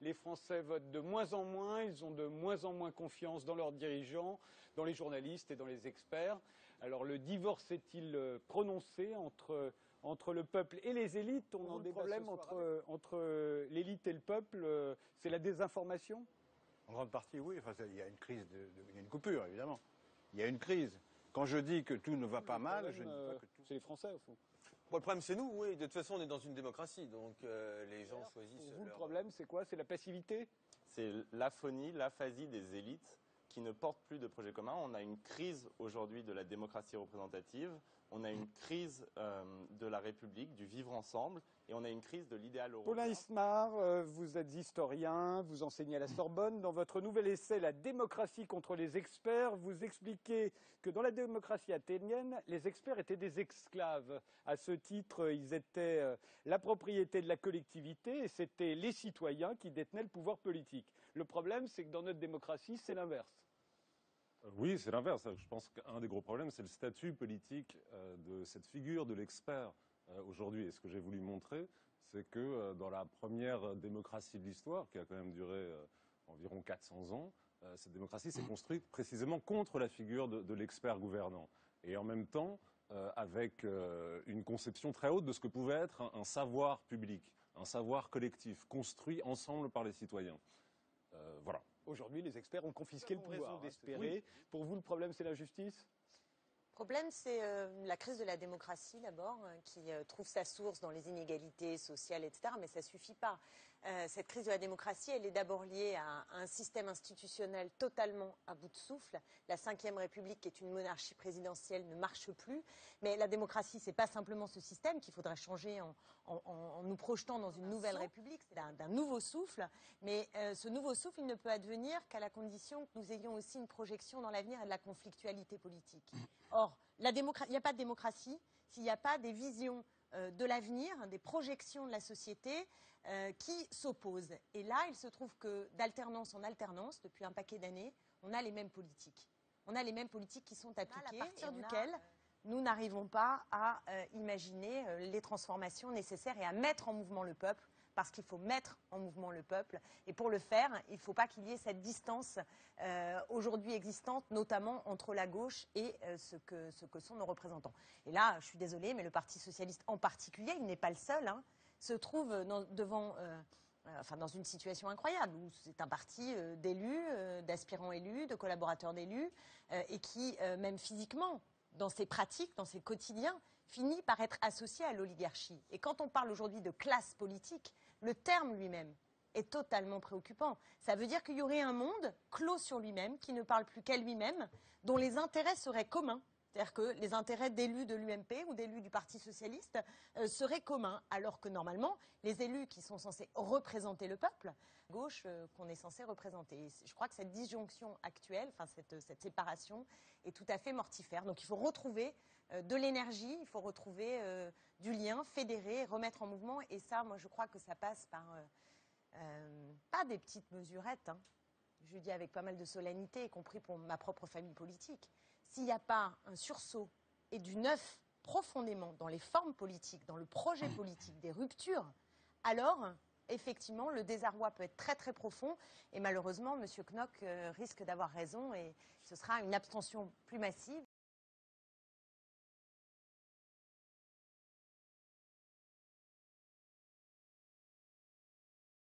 Les Français votent de moins en moins, ils ont de moins en moins confiance dans leurs dirigeants, dans les journalistes et dans les experts. Alors le divorce est-il prononcé entre le peuple et les élites? On a un problème entre l'élite et le peuple, c'est la désinformation? En grande partie, oui. Enfin, il y a une crise, il y a une coupure, évidemment. Il y a une crise. Quand je dis que tout ne va pas mal, je ne dis pas que tout... C'est les Français, au fond. Bon, le problème, c'est nous, oui. De toute façon, on est dans une démocratie, donc les gens choisissent. Pour vous, le problème, c'est quoi? C'est la passivité? C'est l'aphonie, l'aphasie des élites qui ne portent plus de projet commun. On a une crise aujourd'hui de la démocratie représentative, on a une crise de la République, du vivre ensemble, et on a une crise de l'idéal européen. Paulin Ismar, vous êtes historien, vous enseignez à la Sorbonne. Dans votre nouvel essai « La démocratie contre les experts », vous expliquez que dans la démocratie athénienne, les experts étaient des esclaves. À ce titre, ils étaient la propriété de la collectivité et c'était les citoyens qui détenaient le pouvoir politique. Le problème, c'est que dans notre démocratie, c'est l'inverse. Oui, c'est l'inverse. Je pense qu'un des gros problèmes, c'est le statut politique de cette figure de l'expert aujourd'hui. Et ce que j'ai voulu montrer, c'est que dans la première démocratie de l'histoire, qui a quand même duré environ 400 ans, cette démocratie s'est construite précisément contre la figure de l'expert gouvernant. Et en même temps, avec une conception très haute de ce que pouvait être un savoir public, un savoir collectif, construit ensemble par les citoyens. Voilà. Aujourd'hui, les experts ont confisqué le pouvoir d'espérer. Oui. Pour vous, le problème, c'est la justice? Le problème, c'est la crise de la démocratie, d'abord, qui trouve sa source dans les inégalités sociales, etc. Mais ça ne suffit pas. Cette crise de la démocratie, elle est d'abord liée à un système institutionnel totalement à bout de souffle. La Ve République, qui est une monarchie présidentielle, ne marche plus. Mais la démocratie, ce n'est pas simplement ce système qu'il faudrait changer en nous projetant dans une nouvelle République. C'est d'un nouveau souffle. Mais ce nouveau souffle, il ne peut advenir qu'à la condition que nous ayons aussi une projection dans l'avenir et de la conflictualité politique. Or, il n'y a pas de démocratie s'il n'y a pas des visions de l'avenir, des projections de la société qui s'opposent. Et là, il se trouve que d'alternance en alternance, depuis un paquet d'années, on a les mêmes politiques. On a les mêmes politiques qui sont appliquées, à partir duquel nous n'arrivons pas à imaginer les transformations nécessaires et à mettre en mouvement le peuple, parce qu'il faut mettre en mouvement le peuple. Et pour le faire, il ne faut pas qu'il y ait cette distance aujourd'hui existante, notamment entre la gauche et ce que sont nos représentants. Et là, je suis désolée, mais le Parti socialiste en particulier, il n'est pas le seul, se trouve dans une situation incroyable, où c'est un parti d'élus, d'aspirants élus, de collaborateurs d'élus, et qui, même physiquement, dans ses pratiques, dans ses quotidiens, finit par être associé à l'oligarchie. Et quand on parle aujourd'hui de classe politique, le terme lui-même est totalement préoccupant. Ça veut dire qu'il y aurait un monde clos sur lui-même, qui ne parle plus qu'à lui-même, dont les intérêts seraient communs. C'est-à-dire que les intérêts d'élus de l'UMP ou d'élus du Parti socialiste seraient communs, alors que normalement, les élus qui sont censés représenter le peuple, gauche qu'on est censé représenter. Et je crois que cette disjonction actuelle, enfin cette séparation, est tout à fait mortifère. Donc il faut retrouver de l'énergie, il faut retrouver du lien, fédérer, remettre en mouvement. Et ça, moi, je crois que ça passe par pas des petites mesurettes, je le dis avec pas mal de solennité, y compris pour ma propre famille politique. S'il n'y a pas un sursaut et du neuf profondément dans les formes politiques, dans le projet politique, des ruptures, alors, effectivement, le désarroi peut être très très profond et malheureusement, M. Knock risque d'avoir raison et ce sera une abstention plus massive.